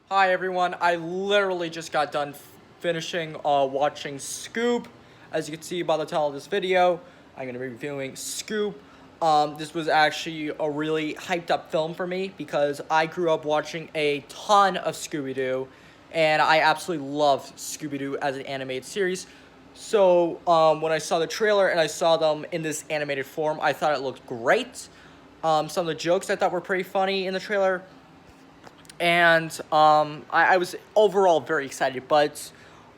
Hi everyone, I literally just got done finishing watching Scoob. As you can see by the title of this video, I'm going to be reviewing Scoob. This was actually a really hyped up film for me because I grew up watching a ton of Scooby-Doo, and I absolutely love Scooby-Doo as an animated series. So when I saw the trailer and I saw them in this animated form, I thought it looked great. Some of the jokes I thought were pretty funny in the trailer. And I was overall very excited, but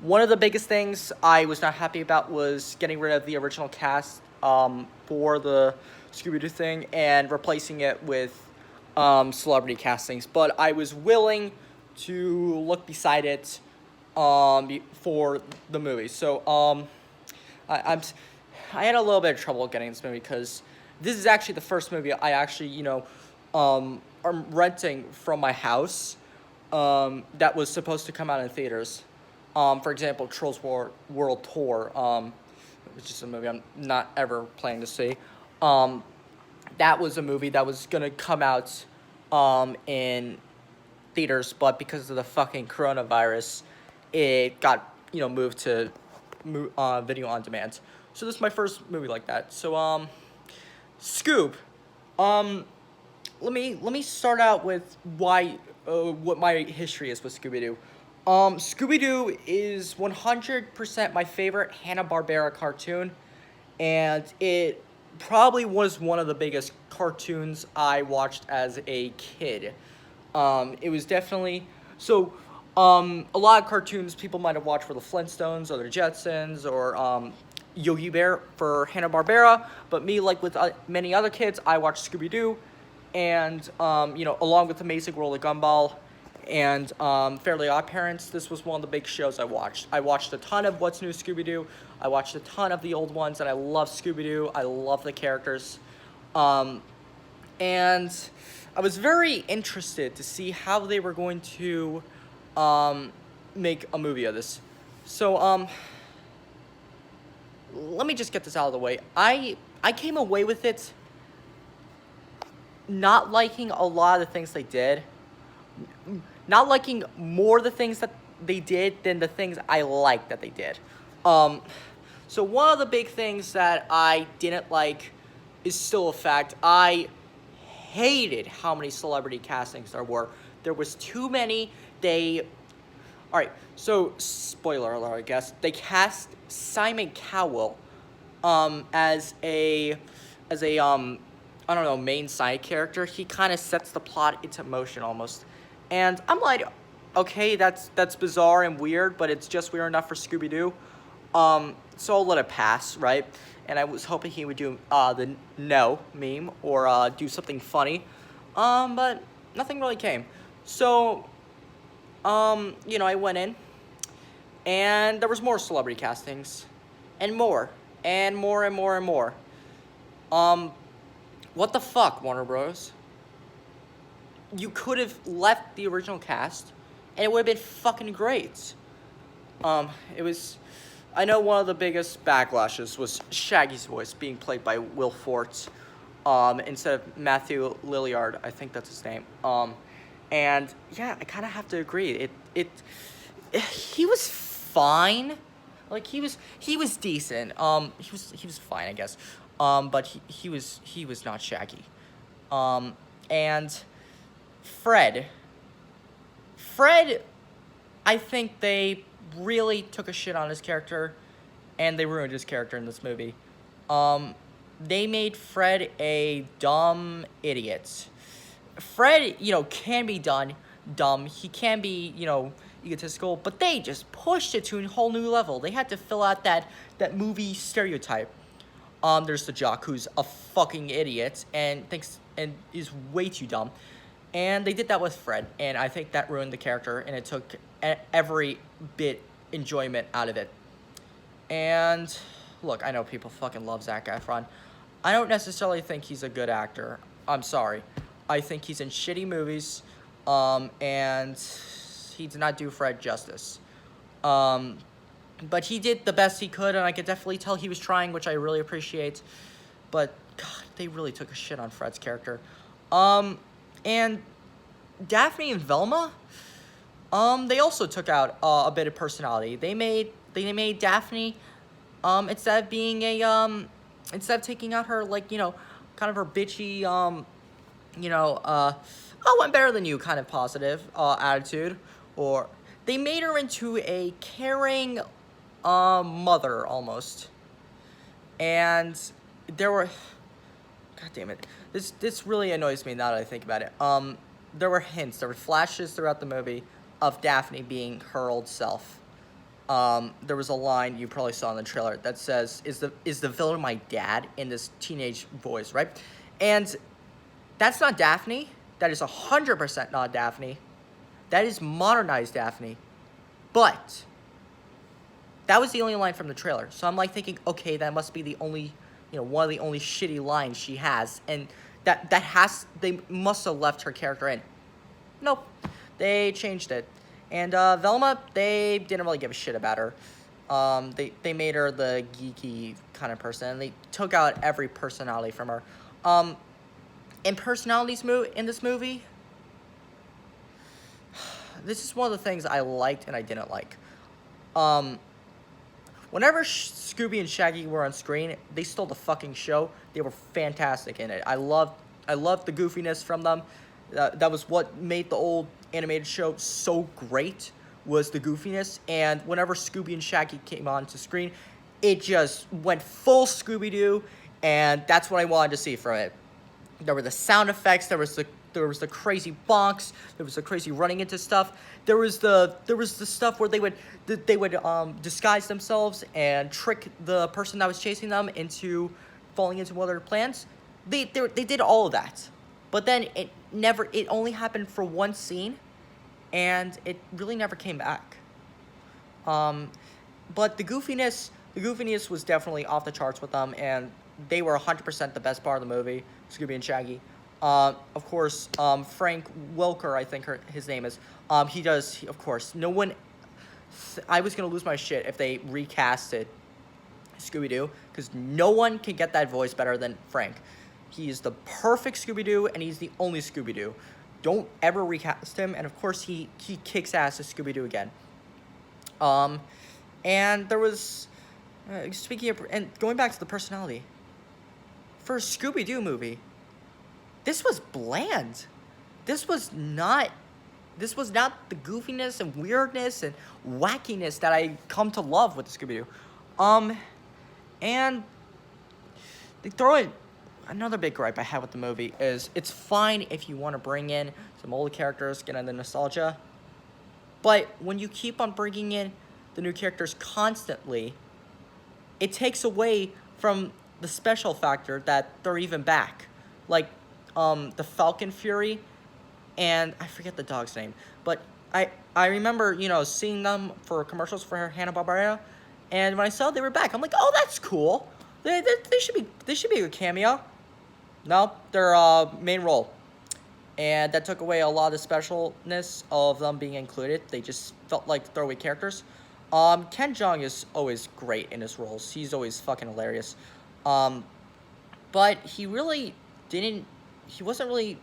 one of the biggest things I was not happy about was getting rid of the original cast for the Scooby-Doo thing and replacing it with celebrity castings. But I was willing to look beside it for the movie. So I had a little bit of trouble getting this movie because this is actually the first movie I actually, I'm renting from my house that was supposed to come out in theaters. For example, Trolls World Tour, which is a movie I'm not ever planning to see. That was a movie that was going to come out in theaters, but because of the fucking coronavirus, it got, moved to video on demand. So this is my first movie like that. So, Scoob. Let me start out with what my history is with Scooby-Doo. Scooby-Doo is 100% my favorite Hanna-Barbera cartoon, and it probably was one of the biggest cartoons I watched as a kid. It was definitely a lot of cartoons people might have watched were the Flintstones or the Jetsons or Yogi Bear for Hanna-Barbera, but me, like with many other kids, I watched Scooby-Doo, and along with Amazing World of Gumball and Fairly Odd Parents, this was one of the big shows I watched. I watched a ton of What's New Scooby-Doo. I watched a ton of the old ones, and I love Scooby-Doo. I love the characters. And I was very interested to see how they were going to make a movie of this. So, let me just get this out of the way. I came away with it not liking a lot of the things they did. Not liking more the things that they did than the things I liked that they did. So one of the big things that I didn't like is still a fact. I hated how many celebrity castings there were. There was too many. Alright, so spoiler alert, I guess. They cast Simon Cowell as a I don't know, main side character. He kind of sets the plot into motion almost. And I'm like, okay, that's bizarre and weird, but it's just weird enough for Scooby-Doo. So I'll let it pass, right? And I was hoping he would do the no meme or do something funny. But nothing really came. So, I went in, and there was more celebrity castings, and more, and more, and more, and more. What the fuck, Warner Bros? You could have left the original cast, and it would have been fucking great. I know one of the biggest backlashes was Shaggy's voice being played by Will Forte, instead of Matthew Lillard, I think that's his name. And yeah, I kind of have to agree. He was fine. Like he was decent. He was fine, I guess. But he was not Shaggy. And Fred, I think they really took a shit on his character, and they ruined his character in this movie. They made Fred a dumb idiot. Fred, can be dumb. He can be, egotistical, but they just pushed it to a whole new level. They had to fill out that movie stereotype. There's the jock who's a fucking idiot and is way too dumb. And they did that with Fred, and I think that ruined the character, and it took every bit enjoyment out of it. And look, I know people fucking love Zac Efron. I don't necessarily think he's a good actor. I'm sorry. I think he's in shitty movies, and he did not do Fred justice. But he did the best he could, and I could definitely tell he was trying, which I really appreciate. But, God, they really took a shit on Fred's character. And Daphne and Velma? They also took out a bit of personality. They made Daphne, instead of being a instead of taking out her, like, kind of her bitchy, oh, I'm better than you kind of positive attitude, or they made her into a caring mother almost. And there were, god damn it, this really annoys me now that I think about it. There were hints, there were flashes throughout the movie of Daphne being her old self. There was a line you probably saw in the trailer that says, "Is the villain my dad?" in this teenage voice, right? And that's not Daphne. That is 100% not Daphne. That is modernized Daphne. But that was the only line from the trailer. So I'm like thinking, okay, that must be the only, one of the only shitty lines she has. And they must have left her character in. Nope. They changed it. And Velma, they didn't really give a shit about her. They made her the geeky kind of person. And they took out every personality from her. In this movie, this is one of the things I liked and I didn't like. Whenever Scooby and Shaggy were on screen, they stole the fucking show. They were fantastic in it. I loved the goofiness from them. That was what made the old animated show so great, was the goofiness. And whenever Scooby and Shaggy came onto screen, it just went full Scooby-Doo, and that's what I wanted to see from it. There were the sound effects. There was the crazy bonks. There was the crazy running into stuff. There was the stuff where they would disguise themselves and trick the person that was chasing them into falling into one of their plans. They did all of that, but then it only happened for one scene, and it really never came back. But the goofiness was definitely off the charts with them, and they were 100% the best part of the movie, Scooby and Shaggy. Of course, Frank Welker, I think his name is. Of course, no one. I was gonna lose my shit if they recasted Scooby-Doo, because no one can get that voice better than Frank. He's the perfect Scooby-Doo, and he's the only Scooby-Doo. Don't ever recast him, and of course he kicks ass as Scooby-Doo again. And there was, speaking of, and going back to the personality, for a Scooby-Doo movie, this was bland. This was not the goofiness and weirdness and wackiness that I come to love with the Scooby-Doo. And they throw in another big gripe I have with the movie is, it's fine if you want to bring in some old characters, get in the nostalgia, but when you keep on bringing in the new characters constantly, it takes away from the special factor that they're even back. Like, the Falcon Fury, and I forget the dog's name, but I remember, seeing them for commercials for Hanna-Barbera, and when I saw they were back, I'm like, oh, that's cool. They should be a cameo. No, they're main role, and that took away a lot of the specialness of them being included. They just felt like throwaway characters. Ken Jeong is always great in his roles. He's always fucking hilarious. But he wasn't really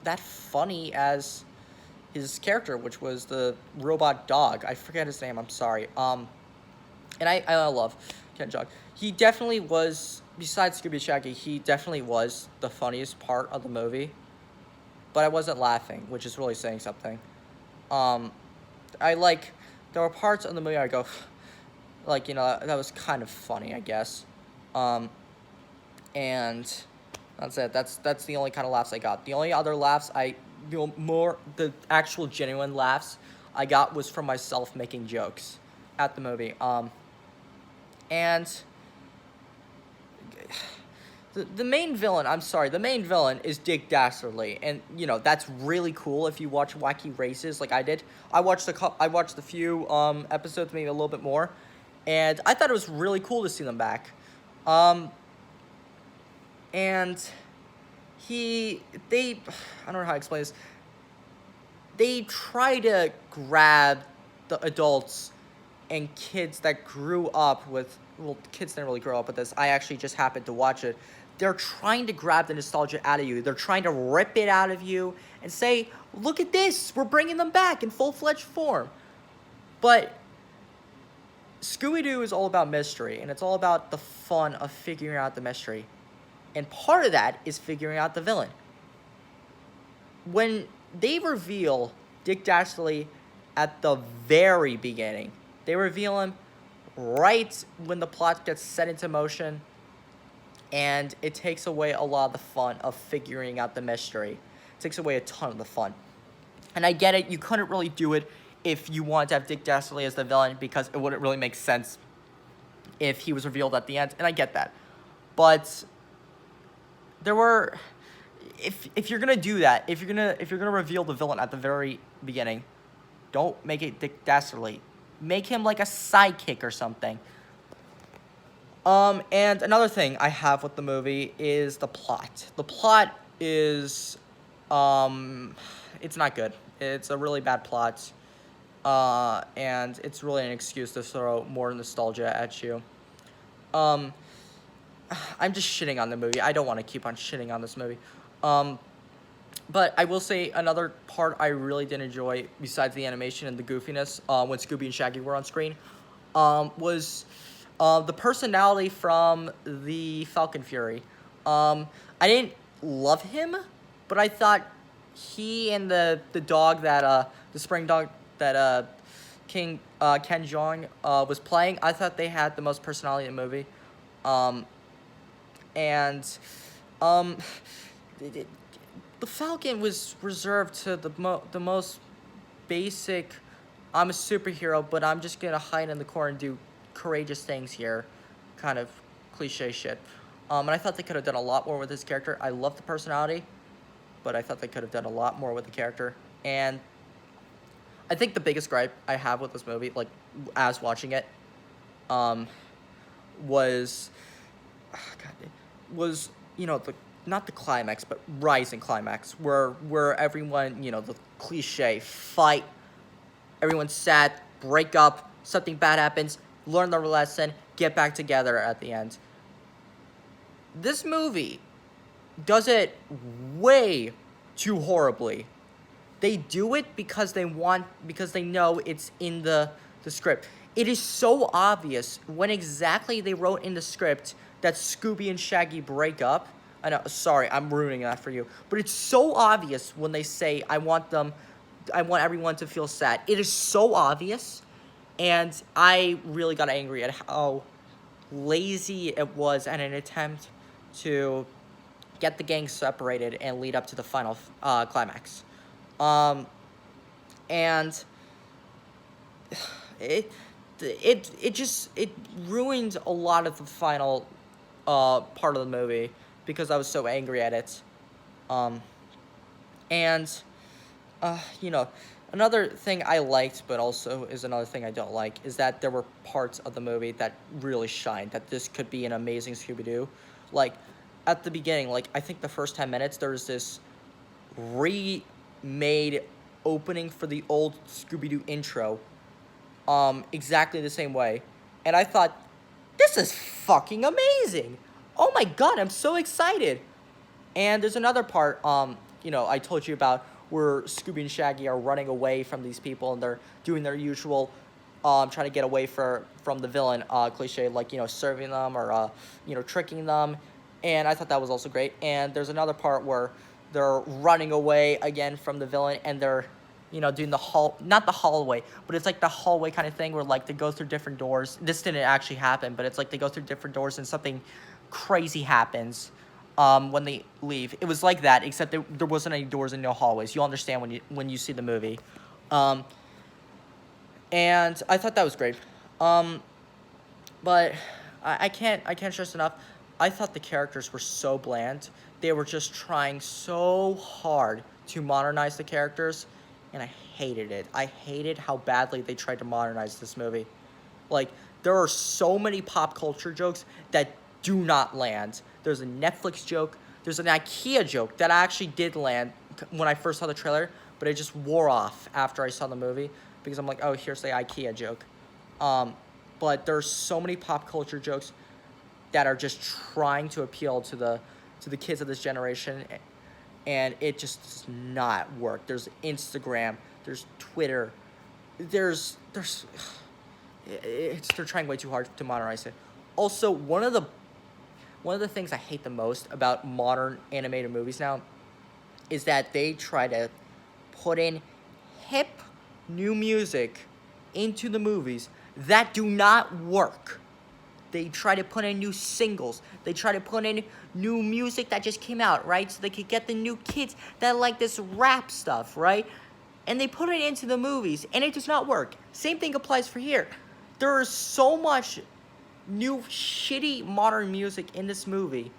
that funny as his character, which was the robot dog. I forget his name, I'm sorry. And I love Ken Jeong. He definitely was, besides Scooby Shaggy, he definitely was the funniest part of the movie. But I wasn't laughing, which is really saying something. There were parts of the movie I go, that was kind of funny, I guess. And that's it. That's the only kind of laughs I got. The only other laughs the actual genuine laughs I got was from myself making jokes at the movie. And the main villain, the main villain is Dick Dastardly, and that's really cool if you watch Wacky Races like I did. I watched the few episodes, maybe a little bit more, and I thought it was really cool to see them back. And I don't know how to explain this. They try to grab the adults and kids that grew up with, kids didn't really grow up with this. I actually just happened to watch it. they're trying to grab the nostalgia out of you. They're trying to rip it out of you and say, look at this, we're bringing them back in full-fledged form. But Scooby-Doo is all about mystery, and it's all about the fun of figuring out the mystery. And part of that is figuring out the villain. When they reveal Dick Dastardly at the very beginning, they reveal him right when the plot gets set into motion, and it takes away a lot of the fun of figuring out the mystery. It takes away a ton of the fun. And I get it, you couldn't really do it if you wanted to have Dick Dastardly as the villain, because it wouldn't really make sense if he was revealed at the end, and I get that. But there were, if you're gonna do that, if you're gonna reveal the villain at the very beginning, don't make it Dick Dastardly. Make him like a sidekick or something. And another thing I have with the movie is the plot. The plot is, it's not good. It's a really bad plot. And it's really an excuse to throw more nostalgia at you. I'm just shitting on the movie. I don't want to keep on shitting on this movie. But I will say another part I really did enjoy, besides the animation and the goofiness, when Scooby and Shaggy were on screen, was the personality from the Falcon Fury. I didn't love him, but I thought he and the dog that, the spring dog that Ken Jeong was playing, I thought they had the most personality in the movie. The Falcon was reserved to the most basic, I'm a superhero, but I'm just gonna hide in the corner and do courageous things here, kind of cliche shit. And I thought they could have done a lot more with his character. I love the personality, but I thought they could have done a lot more with the character. And I think the biggest gripe I have with this movie, like, as watching it, was, you know, not the climax, but rising climax, where everyone, you know, the cliche, fight, everyone's sad, break up, something bad happens, learn their lesson, get back together at the end. This movie does it way too horribly. They do it because they know it's in the script. It is so obvious when exactly they wrote in the script that Scooby and Shaggy break up. I know, sorry, I'm ruining that for you. But it's so obvious when they say, I want everyone to feel sad. It is so obvious, and I really got angry at how lazy it was at an attempt to get the gang separated and lead up to the final climax. And it ruined a lot of the final part of the movie because I was so angry at it. You know, another thing I liked, but also is another thing I don't like, is that there were parts of the movie that really shined, that this could be an amazing Scooby-Doo. Like, at the beginning, like, I think the first 10 minutes, there was this remade opening for the old Scooby-Doo intro, exactly the same way. And I thought, this is fucking amazing! Oh my god, I'm so excited! And there's another part, you know, I told you about, where Scooby and Shaggy are running away from these people, and they're doing their usual, trying to get away from the villain, cliche, like, you know, serving them, or, you know, tricking them, and I thought that was also great. And there's another part where they're running away again from the villain, and they're, you know, doing not the hallway, but it's like the hallway kind of thing where, like, they go through different doors. This didn't actually happen, but it's like they go through different doors and something crazy happens when they leave. It was like that, except there wasn't any doors and no hallways. You'll understand when you see the movie. And I thought that was great. But I can't stress enough, I thought the characters were so bland. They were just trying so hard to modernize the characters, and I hated it. I hated how badly they tried to modernize this movie. Like, there are so many pop culture jokes that do not land. There's a Netflix joke. There's an IKEA joke that actually did land when I first saw the trailer, but it just wore off after I saw the movie, because I'm like, oh, here's the IKEA joke. But there's so many pop culture jokes. that are just trying to appeal to the kids of this generation, and it just does not work. There's Instagram, there's Twitter, they're trying way too hard to modernize it. Also, one of the things I hate the most about modern animated movies now is that they try to put in hip new music into the movies that do not work. They try to put in new singles. They try to put in new music that just came out, right? So they could get the new kids that like this rap stuff, right? And they put it into the movies, and it does not work. Same thing applies for here. There is so much new shitty modern music in this movie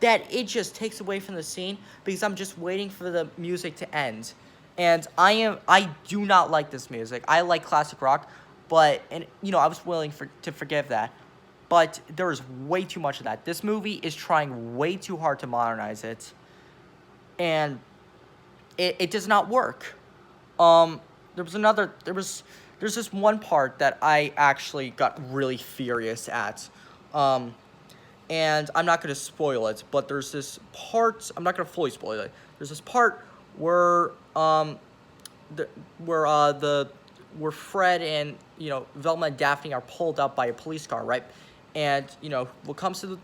that it just takes away from the scene because I'm just waiting for the music to end. And I do not like this music. I like classic rock, but, and you know, I was willing to forgive that. But there is way too much of that. This movie is trying way too hard to modernize it. And it does not work. There's this one part that I actually got really furious at. And I'm not going to spoil it, but there's this part, I'm not going to fully spoil it. There's this part where where Fred and, you know, Velma and Daphne are pulled up by a police car, right? And, you know, who comes to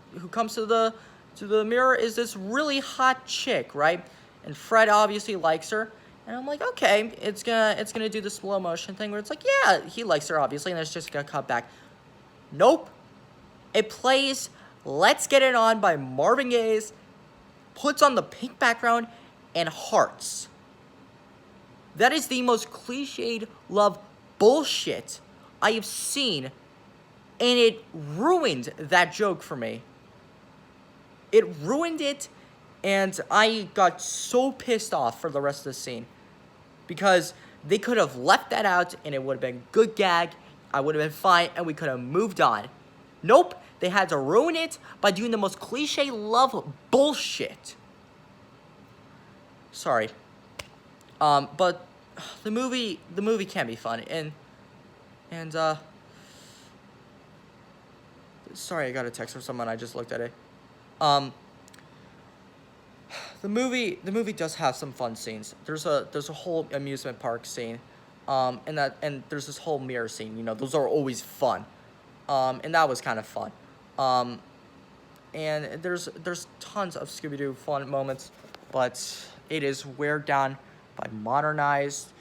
the mirror is this really hot chick, right? And Fred obviously likes her. And I'm like, okay, it's gonna do the slow motion thing where it's like, yeah, he likes her obviously, and it's just gonna cut back. Nope. It plays Let's Get It On by Marvin Gaye, puts on the pink background, and hearts. That is the most cliched love bullshit I have seen, and it ruined that joke for me. It ruined it, and I got so pissed off for the rest of the scene. Because they could have left that out, and it would have been good gag, I would have been fine, and we could have moved on. Nope, they had to ruin it by doing the most cliche love bullshit. Sorry. But the movie can be fun, and sorry, I got a text from someone, I just looked at it. The movie does have some fun scenes. There's a whole amusement park scene, and there's this whole mirror scene. You know, those are always fun, and that was kind of fun. And there's tons of Scooby-Doo fun moments, but it is weighed down by modernized,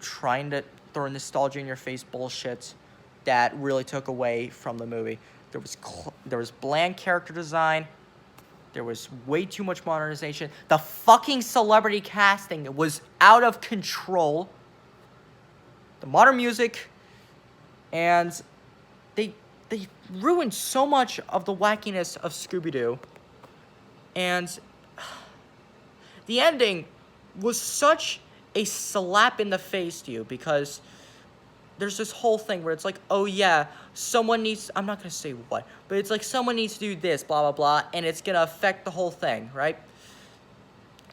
trying to throw nostalgia in your face bullshit that really took away from the movie. There was bland character design. There was way too much modernization. The fucking celebrity casting was out of control. The modern music, and they ruined so much of the wackiness of Scooby-Doo. And the ending was such a slap in the face to you because there's this whole thing where it's like, oh yeah, someone needs, I'm not going to say what, but it's like someone needs to do this, blah, blah, blah, and it's going to affect the whole thing, right?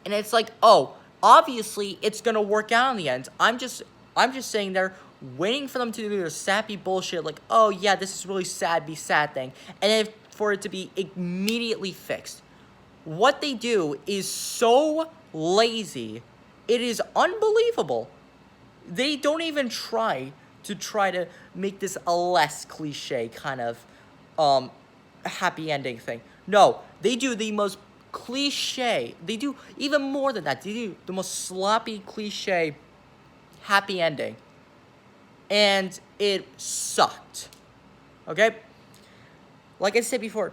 And it's like, oh, obviously it's going to work out in the end. I'm just sitting there waiting for them to do their sappy bullshit like, oh yeah, this is really sad, be sad thing, and then for it to be immediately fixed. What they do is so lazy. It is unbelievable. They don't even try to make this a less cliche kind of happy ending thing. No, they do the most cliche. They do even more than that. They do the most sloppy cliche happy ending. And it sucked. Okay? Like I said before,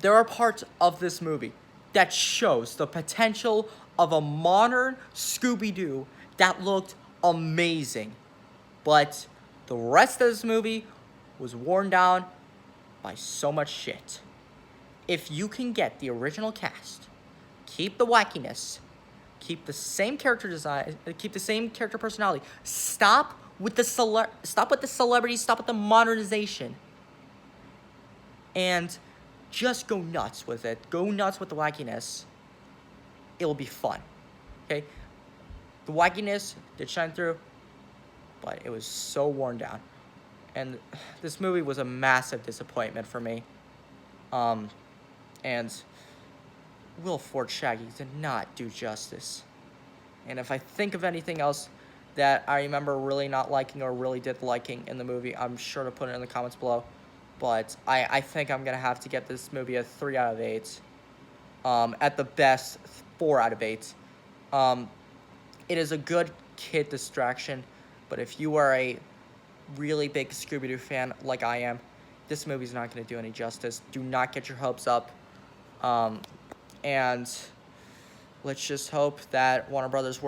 there are parts of this movie that shows the potential of a modern Scooby-Doo that looked amazing. But the rest of this movie was worn down by so much shit. If you can get the original cast, keep the wackiness, keep the same character design, keep the same character personality, stop with the celebrities, stop with the modernization, and just go nuts with it. Go nuts with the wackiness. It'll be fun. Okay? The wackiness did shine through, but it was so worn down. And this movie was a massive disappointment for me. And Will Ford Shaggy did not do justice. And if I think of anything else that I remember really not liking or really did liking in the movie, I'm sure to put it in the comments below. But I think I'm going to have to get this movie a 3 out of 8. At the best, 4 out of 8. It is a good kid distraction, but if you are a really big Scooby-Doo fan like I am, this movie's not going to do any justice. Do not get your hopes up. And let's just hope that Warner Brothers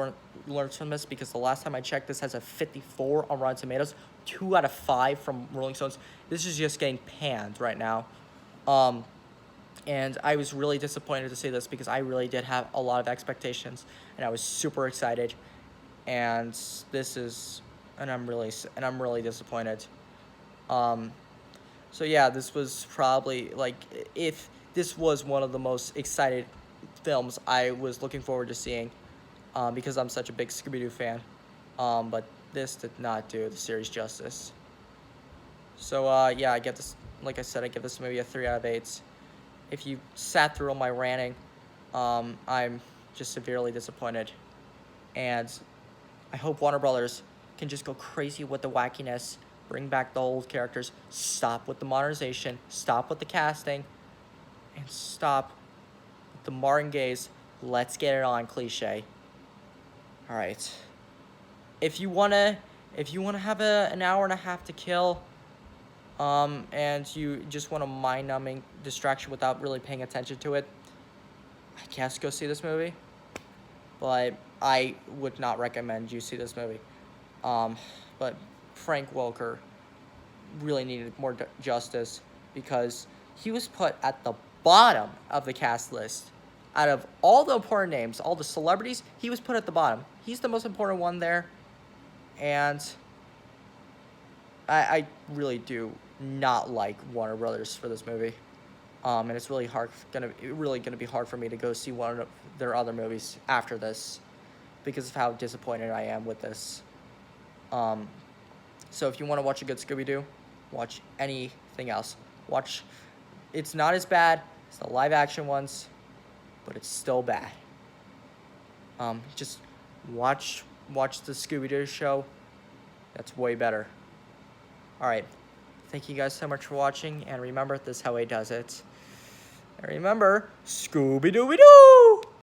learns from this, because the last time I checked, this has a 54 on Rotten Tomatoes, 2 out of 5 from Rolling Stones. This is just getting panned right now. And I was really disappointed to see this, because I really did have a lot of expectations, and I was super excited. And I'm really disappointed. So yeah, this was probably, like, if this was one of the most excited films I was looking forward to seeing, because I'm such a big Scooby-Doo fan. But this did not do the series justice. So yeah, I get this. Like I said, I give this movie a 3 out of 8. If you sat through all my ranting, I'm just severely disappointed. And I hope Warner Brothers can just go crazy with the wackiness, bring back the old characters, stop with the modernization, stop with the casting, and stop with the Martin Gaye's let's get it on cliche. All right. If you wanna have an hour and a half to kill, and you just want a mind-numbing distraction without really paying attention to it, I guess go see this movie. But I would not recommend you see this movie. But Frank Welker really needed more justice, because he was put at the bottom of the cast list. Out of all the important names, all the celebrities, he was put at the bottom. He's the most important one there. And I really do not like Warner Brothers for this movie. And it's really gonna be hard for me to go see one of their other movies after this, because of how disappointed I am with this. So if you want to watch a good Scooby-Doo, watch anything else. It's not as bad as the live-action ones, but it's still bad. Just watch the Scooby-Doo show. That's way better. All right. Thank you guys so much for watching, and remember, this is how he does it. And remember, Scooby-Dooby-Doo!